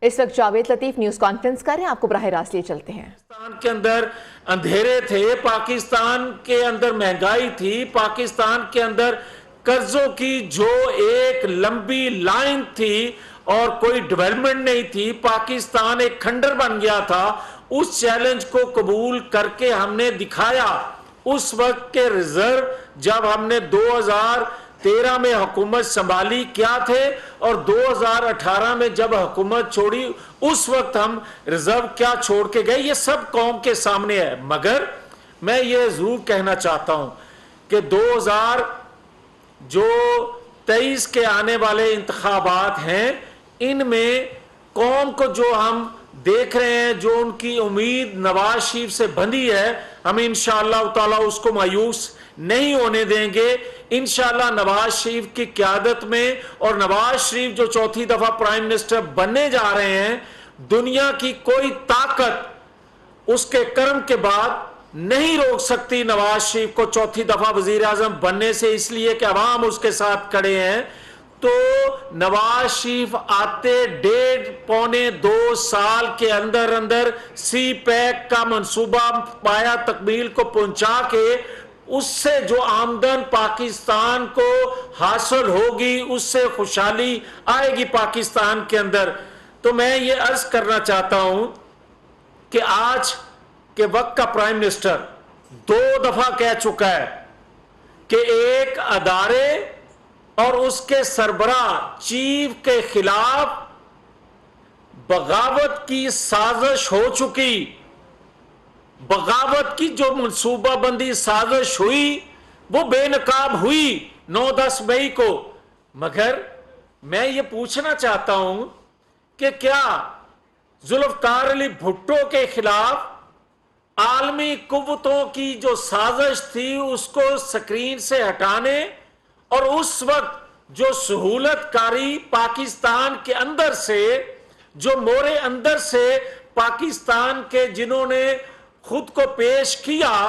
इस वक्त Javed Latif news conference कर रहे हैं, आपको बराह रास्त लिए चलते हैं। पाकिस्तान के अंदर अंधेरे थे, पाकिस्तान के अंदर महंगाई थी, पाकिस्तान के अंदर कर्जों की जो एक लंबी लाइन थी और कोई डेवलपमेंट नहीं थी, पाकिस्तान एक खंडर बन गया था। उस चैलेंज को कबूल करके हमने दिखाया। उस वक्त के रिजर्व जब हमने 2013 में हुकूमत संभाली क्या थे और 2018 में जब हुकूमत छोड़ी उस वक्त हम रिजर्व क्या छोड़ के गए, ये सब कौम के सामने है। मगर मैं ये जरूर कहना चाहता हूं कि 2023 के आने वाले इंतखाबात हैं, इनमें कौम को जो हम देख रहे हैं, जो उनकी उम्मीद नवाज शरीफ से बंधी है, हम इंशाअल्लाह ताला उसको मायूस नहीं होने देंगे। इंशाअल्लाह नवाज शरीफ की क़यादत में और नवाज शरीफ जो चौथी दफा प्राइम मिनिस्टर बनने जा रहे हैं, दुनिया की कोई ताकत उसके कर्म के बाद नहीं रोक सकती नवाज शरीफ को चौथी दफा वजीर आजम बनने से, इसलिए कि अवाम उसके साथ खड़े हैं। तो नवाज शरीफ आते 1.5-2 साल के अंदर अंदर सी पैक का मंसूबा पाया तकमील को पहुंचा के उससे जो आमदन पाकिस्तान को हासिल होगी, उससे खुशहाली आएगी पाकिस्तान के अंदर। तो मैं ये अर्ज करना चाहता हूं कि आज के वक्त का प्राइम मिनिस्टर 2 दफा कह चुका है कि एक अदारे और उसके सरबराह चीफ के खिलाफ बगावत की साजिश हो चुकी। बगावत की जो मनसूबाबंदी साजिश हुई वो बेनकाब हुई 9-10 मई को। मगर मैं ये पूछना चाहता हूं कि क्या जुल्फकार अली भुट्टो के खिलाफ आलमी कुव्वतों की जो साजिश थी उसको स्क्रीन से हटाने और उस वक्त जो सहूलतकारी पाकिस्तान के अंदर से, जो मोरे अंदर से पाकिस्तान के जिन्होंने खुद को पेश किया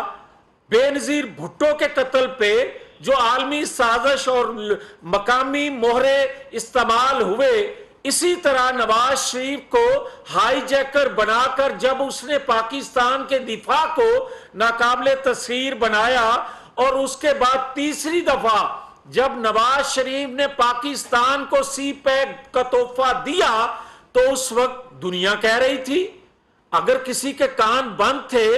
बेनजीर भुट्टो के कत्ल पे, जो आलमी साजिश और मकामी मोहरे इस्तेमाल हुए, इसी तरह नवाज शरीफ को हाईजैकर बनाकर जब उसने पाकिस्तान के दिफा को नाकाबिले तस्खीर बनाया और उसके बाद तीसरी दफा जब नवाज शरीफ ने पाकिस्तान को सी पैक का तोहफा दिया तो उस वक्त दुनिया कह रही थी, अगर किसी के कान बंद थे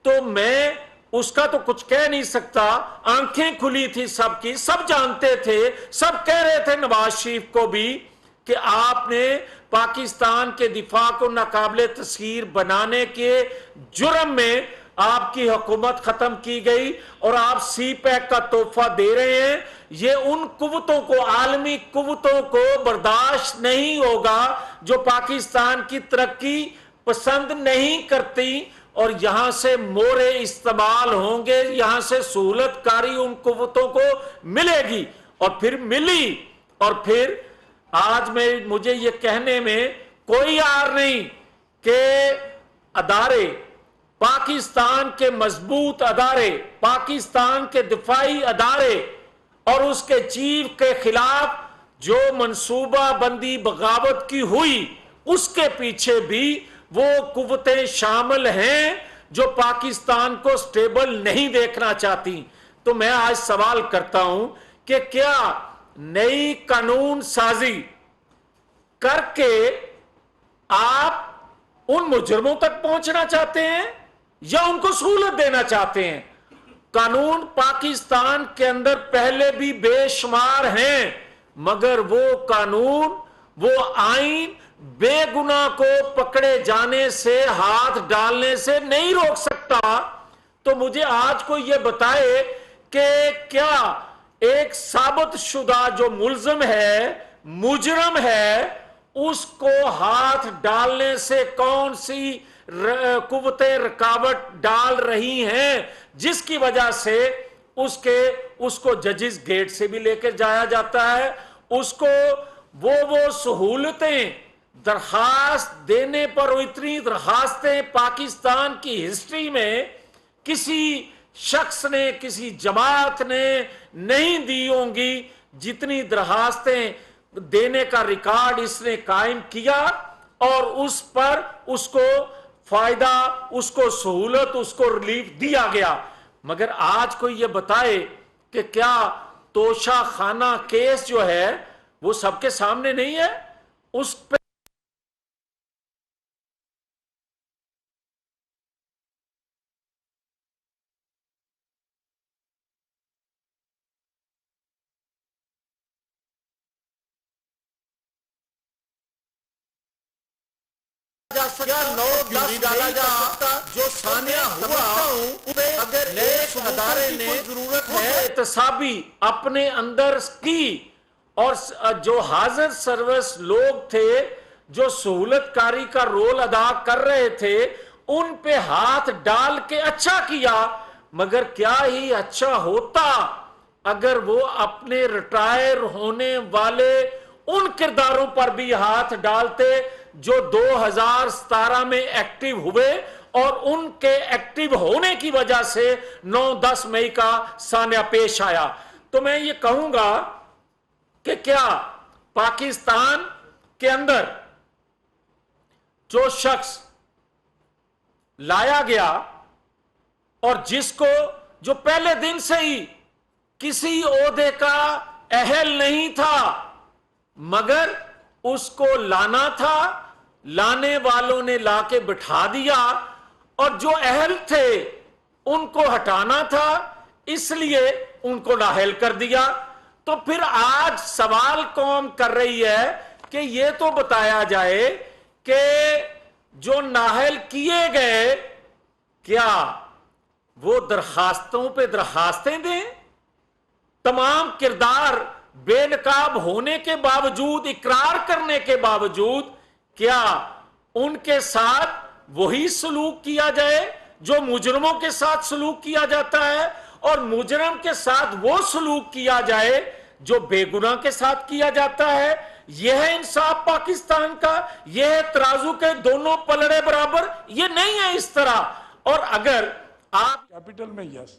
तो मैं उसका तो कुछ कह नहीं सकता, आंखें खुली थी सबकी, सब जानते थे, सब कह रहे थे नवाज शरीफ को भी कि आपने पाकिस्तान के दिफा को नाकाबिले तस्खीर बनाने के जुर्म में आपकी हुकूमत खत्म की गई और आप सी पैक का तोहफा दे रहे हैं। ये उन कुव्वतों को, आलमी कुव्वतों को बर्दाश्त नहीं होगा जो पाकिस्तान की तरक्की पसंद नहीं करती और यहां से मोरे इस्तेमाल होंगे, यहां से सहूलतकारी उन कुव्वतों को मिलेगी और फिर मिली। और फिर आज मुझे ये कहने में कोई आर नहीं कि अदारे, पाकिस्तान के मजबूत अदारे, पाकिस्तान के दिफाई अदारे और उसके चीफ के खिलाफ जो मंसूबा बंदी बगावत की हुई, उसके पीछे भी वो कुव्वतें शामिल हैं जो पाकिस्तान को स्टेबल नहीं देखना चाहती। तो मैं आज सवाल करता हूं कि क्या नई कानून साजी करके आप उन मुजरमों तक पहुंचना चाहते हैं या उनको सहूलत देना चाहते हैं? कानून पाकिस्तान के अंदर पहले भी बेशुमार हैं, मगर वो कानून, वो आइन बेगुनाह को पकड़े जाने से, हाथ डालने से नहीं रोक सकता। तो मुझे आज कोई ये बताए कि क्या एक साबित शुदा जो मुल्जिम है, मुजरम है, उसको हाथ डालने से कौन सी कुव्वतें रुकावट डाल रही हैं जिसकी वजह से उसको जजिस गेट से भी लेकर जाया जाता है, उसको वो सहूलतें दरखास्त देने पर, इतनी दरखास्तें पाकिस्तान की हिस्ट्री में किसी शख्स ने, किसी जमात ने नहीं दी होंगी जितनी दरखास्तें देने का रिकॉर्ड इसने कायम किया। اور اس پر اس کو فائدہ، اس کو سہولت، اس کو ریلیف دیا گیا. مگر آج کوئی یہ بتائے کہ کیا توشہ خانہ کیس جو ہے وہ سب کے سامنے نہیں ہے؟ اس پہ کیا 9-10 ڈالا جا سکتا جو سانیہ ہوا اگر ایک ادارے نے ضرورت ہے احتسابی اپنے اندر کی، اور جو حاضر سروس لوگ تھے جو سہولت کاری کا رول ادا کر رہے تھے ان پہ ہاتھ ڈال کے اچھا کیا. مگر کیا ہی اچھا ہوتا اگر وہ اپنے ریٹائر ہونے والے ان کرداروں پر بھی ہاتھ ڈالتے جو 2017 میں ایکٹیو ہوئے اور ان کے ایکٹیو ہونے کی وجہ سے 9-10 مئی کا سانیہ پیش آیا. تو میں یہ کہوں گا کہ کیا پاکستان کے اندر جو شخص لایا گیا اور جس کو جو پہلے دن سے ہی کسی عہدے کا اہل نہیں تھا مگر اس کو لانا تھا، لانے والوں نے لا کے بٹھا دیا، اور جو اہل تھے ان کو ہٹانا تھا اس لیے ان کو نااہل کر دیا. تو پھر آج سوال قوم کر رہی ہے کہ یہ تو بتایا جائے کہ جو نااہل کیے گئے کیا وہ درخواستوں پہ درخواستیں دیں؟ تمام کردار بے نقاب ہونے کے باوجود، اقرار کرنے کے باوجود، کیا ان کے ساتھ وہی سلوک کیا جائے جو مجرموں کے ساتھ سلوک کیا جاتا ہے، اور مجرم کے ساتھ وہ سلوک کیا جائے جو بے گناہ کے ساتھ کیا جاتا ہے؟ یہ ہے انصاف پاکستان کا؟ یہ ہے ترازو کے دونوں پلڑے برابر؟ یہ نہیں ہے اس طرح. اور اگر آپ کیپٹل میں یس